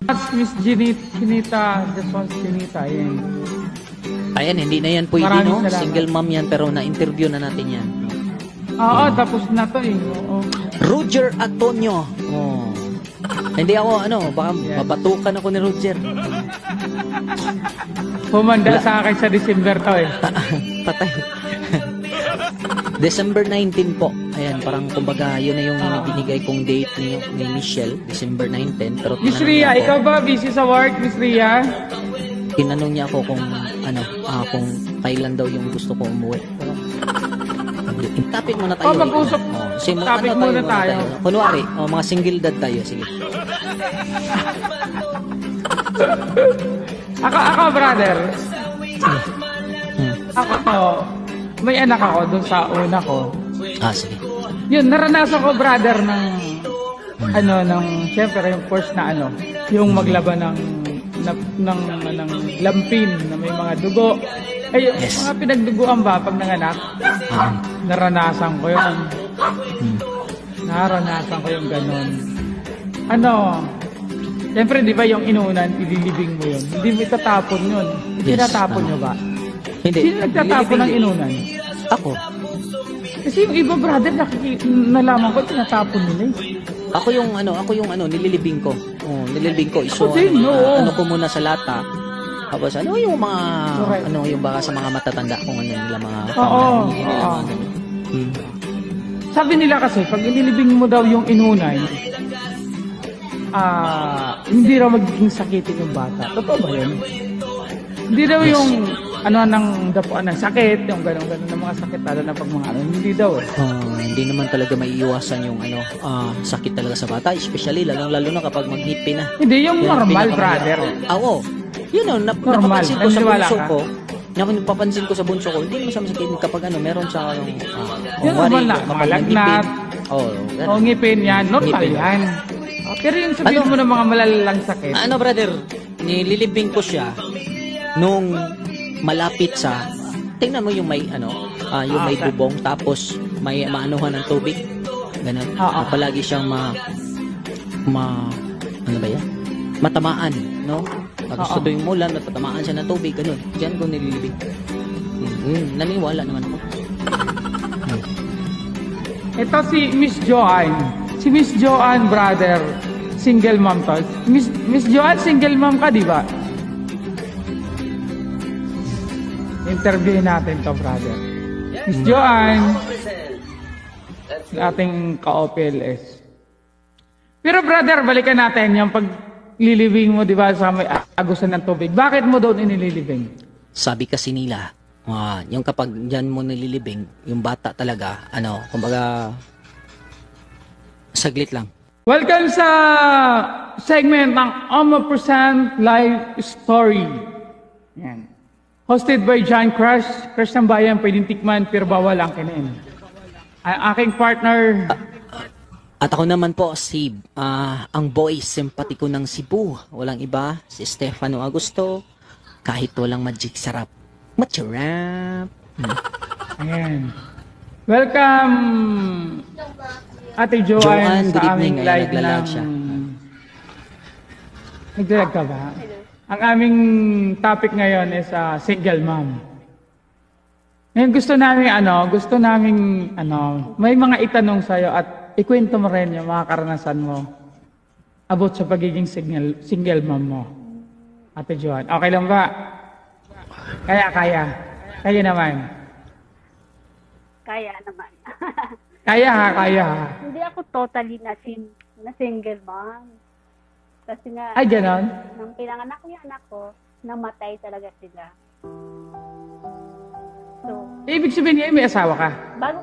Miss Ginita, just once Ginita, ayan. Ayan, hindi na yan pwede, Maraming no? salamat. Single mom yan, pero na-interview na natin yan. Oo, tapos na to eh. Oo. Roger Antonio. Oh. Hindi ako, baka Yes. mabatukan ako ni Roger. Humanda sa akin sa December to eh. Patay. December 19 po. Ayan, parang kumbaga, yun na yung binigay kong date ni Michelle. December 19. Pero Miss tinanong Ria, niya ako, ikaw ba busy sa work, Miss Ria? tinanong niya ako kung, kung kailan daw yung gusto ko umuwi. Pero, topic muna tayo. Mag-usap. Kasi Topic muna tayo. Kunwari, mga single dad tayo. Sige. Ako, brother. Ako, may anak ako dun sa una ko. Sige. Yun, naranasan ko, brother, syempre, yung first na yung maglaban ng lampin na may mga dugo. Yes. Mga pinagduguan ba pag nanganak? Naranasan ko yun. Naranasan ko yung ganun. Siyempre, di ba yung inuunan, ililibing mo yun. Hindi mo itatapon yun. Yes, Tinatapon nyo ba? Hindi. Sino nagtatapon ng inunan? Ako. Kasi yung iba, brother, nalaman ko, tinatapon nila eh. Ako yung nililibing ko. Nililibing ko. So, ko muna sa lata. Tapos yung mga, correct. yung baka sa mga matatanda kung ano nila mga Sabi nila kasi, pag inilibing mo daw yung inunay, hindi raw magiging sakitin yung bata. Totoo ba yun? Hindi daw yung ng dapuan ng sakit, yung gano'n-gano'n ng mga sakit, lalo na pag mga hindi daw eh. Hindi naman talaga maiiwasan yung sakit talaga sa bata, especially lalo na kapag mag-hippie na. Hindi, yung normal, brother. Oo. Yun Normal. napapansin ko sa Naniwala bunso ka? ko. Napapansin ko sa bunso ko, hindi naman sa sakit kapag meron sa Yung normal na, mga lagnat. Ngipin yan, normal Ngipin. yan. Pero yung sabihin mo ng mga malalalang sakit. Brother, nililibing ko siya nung malapit sa, tingnan mo yung may yung may bubong, tapos may maanuhan ng tubig. Ganun. Palagi siyang ano ba yan? Matamaan, no? Pag gusto yung mulan, natatamaan siya ng tubig, ganun. Diyan ko nililibing. Naniwala naman ako. Ito si Miss Joanne. Si Miss Joanne, brother, single mom to. Miss Joanne, single mom ka, di ba? Interviewin natin to, brother. Miss Joanne, ating ka-OPLS. Pero brother, balikan natin yung paglilibing mo, di ba, sa may agusan ng tubig. Bakit mo doon inililibing? Sabi kasi nila, yung kapag dyan mo nililibing, yung bata talaga, kumbaga, saglit lang. Welcome sa segment ng Oma% Live Story. Yan. Hosted by John Crush. Crush ng bayan, pwedeng tikman, pero bawal ang kinin. Ang aking partner... At ako naman po, ang boy, simpatiko ng Cebu. Walang iba, si Stefano Augusto. Kahit walang magic sarap. Macharap. Ayan. Welcome, Ate Joanne, good sa evening. aming live Naglalag siya. Naglalag ka ba? Ang aming topic ngayon is single mom. Ngayon gusto namin may mga itanong sa'yo at ikwento mo rin yung mga karanasan mo about sa pagiging single mom mo. Ate Joanne, okay lang ba? Kaya. Kaya naman. Kaya naman. Kaya. Hindi ako totally na single mom. Kasi nga, Ay, ganon? nung pinanganak ko yung anak ko, namatay talaga sila. So, Ibig sabihin niya, may asawa ka? bago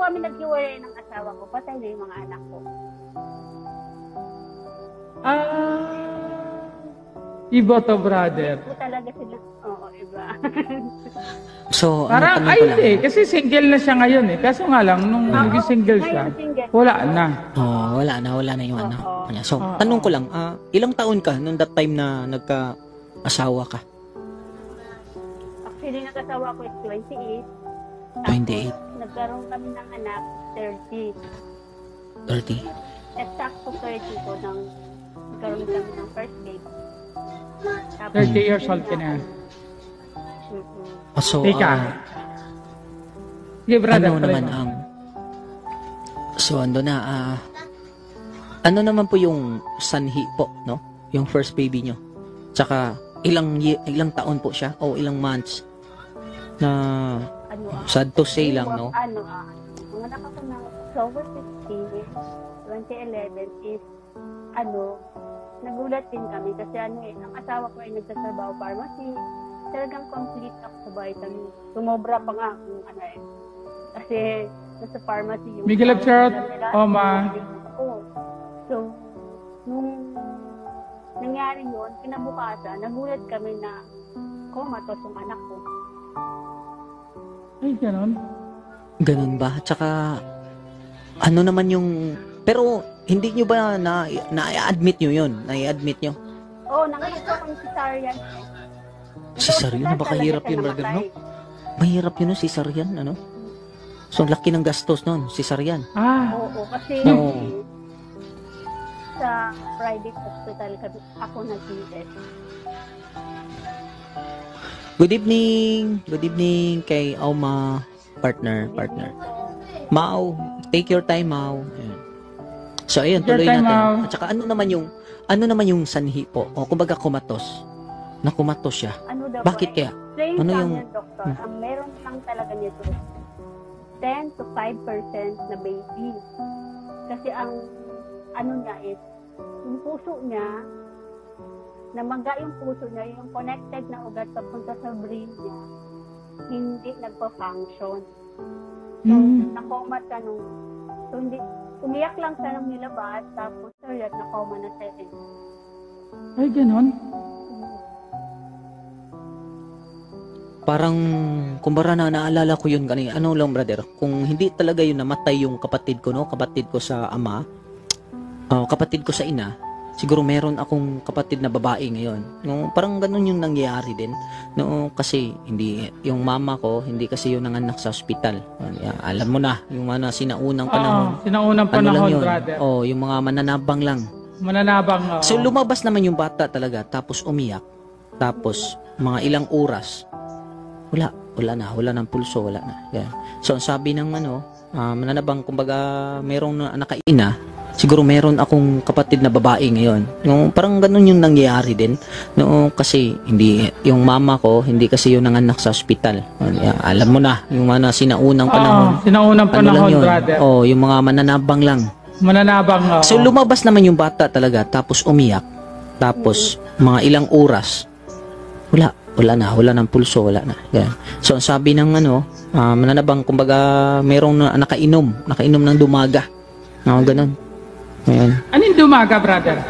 kami naghiwalay ng asawa ko, patay na yung mga anak ko. Iba to, brother. Po talaga sila. Oo, iba. So, Parang, tanong ko lang? hindi. Kasi single na siya ngayon eh. Kaso nga lang, nung naging single siya, ngayon single. wala na. Wala na yung Oo. anak niya. So, tanong ko lang, ilang taon ka nung that time na nagka-asawa ka? Actually, nag-asawa ko is 28. 28. Nagkaroon kami ng anak, 30. 30. Exacto 30 ko ng nagkaroon kami ng first baby. Tapos, 30 years old ka na. So, Ika. Sige, brother. ano naman tuloy mo. ang ando na ano naman po yung sanhi po, no? Yung first baby nyo. Tsaka ilang taon po siya o ilang months na sad to say lang, no? Mga anak ako ng October 15, 2011 is, nagulat din kami kasi ang asawa ko ay nagtatrabaho pharmacy. Talagang complete ako sa vitamin. Sumobra pa nga kung kasi nasa pharmacy yung... Miguel Absert, Oma. So, nung nangyari yun, kinabukasan, nagulat kami na comatose yung anak ko. Ay, ganon. Ganun ba? Tsaka ano naman yung pero hindi nyo ba na-admit nyo yun? Na-admit nyo? Oo, nangalit ko kung cesarean. Cesarean? Napakahirap yun, brother, no? Mahirap yun, no? Cesarean, ano? So, ang laki ng gastos nun, cesarean. Oo, kasi Oo. sa private hospital ako nag-CS. Good evening. Good evening kay Auma, partner. Mau, take your time, Mau. Ayan. So, ayun, Take your tuloy time, natin. Mau. At saka, ano naman yung sanhi po? O, kumbaga, kumatos. Nakumatos siya. Ano daw Bakit po, kaya? Strange Ano lang yung- yan, doktor. Ang meron lang talaga nito 10 to 5% na baby. Kasi ang niya is, yung puso niya, namaga yung puso niya, yung connected na ugat papunta sa brain niya, hindi nagpa-function. So, na-coma siya so hindi, umiyak lang siya nung nilabas, tapos na-coma na siya. Ay, ganon. Parang, kumbara naalala ko yun kanina. Ano lang, brother? Kung hindi talaga yun namatay yung kapatid ko, no? Kapatid ko sa ama, kapatid ko sa ina, siguro meron akong kapatid na babae ngayon. No, parang ganun yung nangyayari din. No, kasi hindi yung mama ko, hindi kasi yung nanganak sa ospital. Alam mo na, yung mga sinaunang panahon. Sinaunang Ano lang panahon, yun? brother. Yung mga mananabang lang. Mananabang. So lumabas naman yung bata talaga, tapos umiyak. Tapos mga ilang oras, wala nang pulso, wala na. Yan. So ang sabi ng mananabang, kumbaga merong nakaina, siguro meron akong kapatid na babae ngayon. Yung parang ganun yung nangyayari din. No, kasi hindi yung mama ko, hindi kasi yung nanganak sa ospital. Alam mo na, yung mga sinaunang panahon. Sinaunang Ano panahon, lang yun? brother. Yung mga mananabang lang. Mananabang. So lumabas naman yung bata talaga, tapos umiyak. Tapos mga ilang oras, wala nang pulso, wala na. Yan. So ang sabi ng mananabang, kumbaga merong nakainom ng dumaga. Ganun. Ayan. Anong dumaga, brother?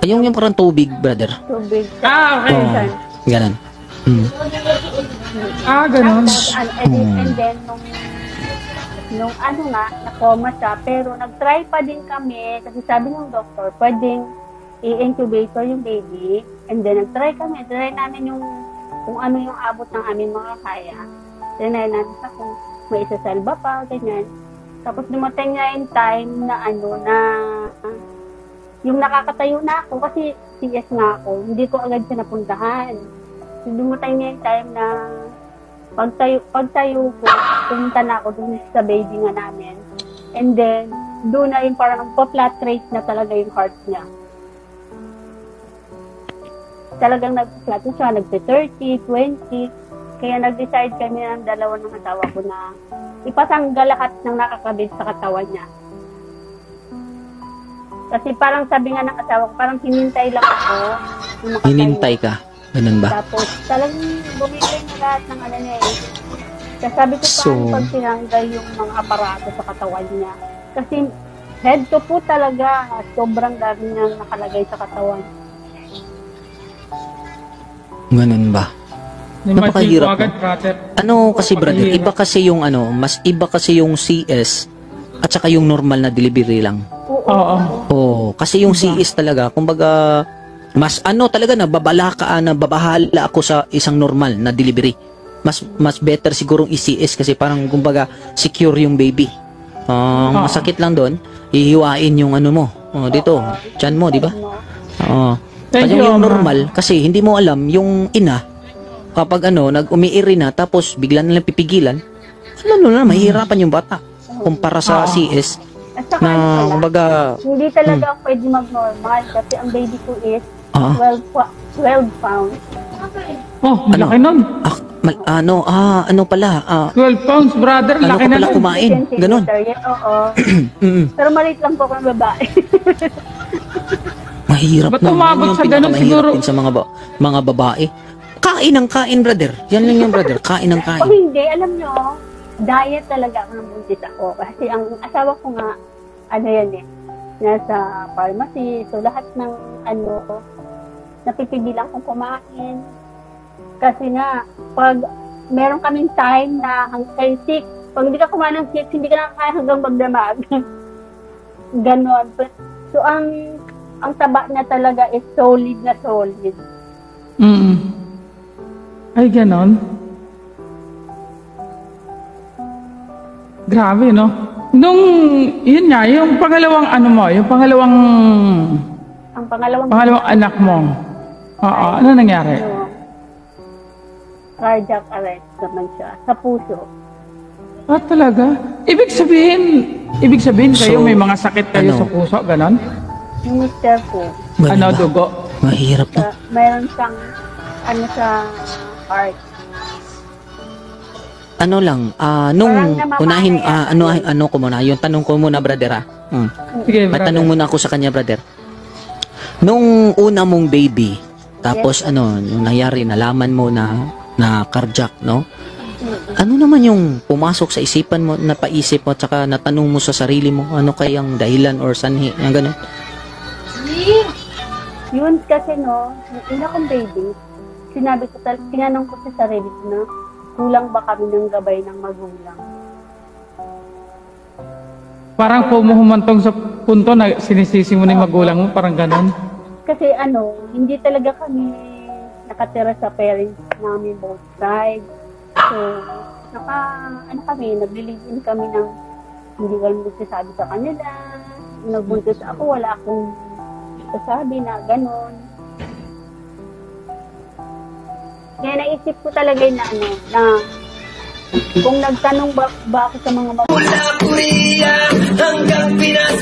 Yung parang tubig, brother. Tubig. Okay. Ganun. Ganon. And then, nung na-coma siya, pero nag-try pa din kami, kasi sabi ng doktor, pwedeng i-incubator yung baby, and then nag-try namin kung ano yung abot ng aming mga kaya. Try namin sa kung may isasalba pa, ganyan. Tapos dumating na yung time na yung nakakatayo na ako, kasi CS nga ako, hindi ko agad siya napuntahan. So, dumating na yung time na pagtayo ko, pumunta na ako dun sa baby nga namin. And then, doon na yung parang pa-flat rate na talaga yung heart niya. Talagang nag-flat siya, nagpe-30, 20. Kaya nag-decide kami ng dalawa ng asawa ko na ipatanggal lahat ng nakakabit sa katawan niya. Kasi parang sabi nga ng asawa ko, parang hinintay lang ako. Hinintay ka. Ganun ba? Tapos talagang bumigay na lahat ng niya eh. Kaya sabi ko paano pag tinanggal yung mga aparato sa katawan niya. Kasi head to po talaga, sobrang dami niyang nakalagay sa katawan. Ganun ba? Napakahirap. Agad, brother. Kasi brother, iba kasi yung mas iba kasi yung CS at saka yung normal na delivery lang. Oo. Kasi yung CS talaga, kumbaga mas talaga nababahala ako sa isang normal na delivery. Mas better sigurong i-CS kasi parang kumbaga secure yung baby. Masakit lang doon, hihiwain yung mo. Dito, tiyan mo, di ba? Oo. Thank Kasi you, yung Oma. normal, kasi hindi mo alam yung ina, kapag nag-umiiri na, tapos bigla na lang pipigilan, mahihirapan yung bata. Kumpara sa Oo. CS, At saka na, ano pala, kumbaga, hindi talaga ako pwede mag-normal kasi ang baby ko is Ah. 12 pounds. Oh, laki nun. ano pala, 12 pounds, brother. ano Laki ka na pala nun. kumain, ganon. Yes, oo. Mm. Pero maliit lang po ako ng babae. Mahirap Ba't na. umabot Yan sa yung ganun pinakamahirap siguro? din sa mga babae. Kain ng kain, brother. Yan lang yung brother. Kain ng O kain. hindi, alam nyo, diet talaga ang buntis ako. Kasi ang asawa ko nga, nasa pharmacy. So lahat ng napipigilan kong kumain. Kasi nga, pag meron kaming time na hanggang 6, pag hindi ka kumain ng 6, hindi ka nakakain hanggang magdamag. Ganon. So ang taba niya talaga is solid na solid. Ay, ganon. Grabe, no? Yun nga, yung pangalawang yung pangalawang Ang pangalawang anak mo. Oo, ano nangyari? Cardiac arrest naman siya sa puso. Ah, talaga? Ibig sabihin kayo may mga sakit kayo sa puso, ganon? Yung mister ko, Ano, dugo? Mahirap na. mayroon siyang sa heart. Ano lang, nung Parang namamana unahin, yan. ano ko muna, yung tanong ko muna, brother, Sige, May brother. tanong muna ako sa kanya, brother. Nung una mong baby, tapos yung nangyari, nalaman mo na cardiac, no? Ano naman yung pumasok sa isipan mo, napaisip mo, at saka natanong mo sa sarili mo, ano kayang dahilan or sanhi, yung gano'n? Yun kasi yung una kong baby, tinanong ko sa sarili ko na kulang ba kami ng gabay ng magulang. Parang humantong sa punto na sinisisi mo na yung magulang mo, parang ganon. Kasi hindi talaga kami nakatira sa parents namin both sides. So, nagliliin kami ng hindi kami magsasabi sa kanila. Nagbuntis ako, wala akong sasabi na gano'n. Kaya naisip ko talaga na kung nagtanong ba ako sa mga magulang. Mula Korea hanggang Pinas,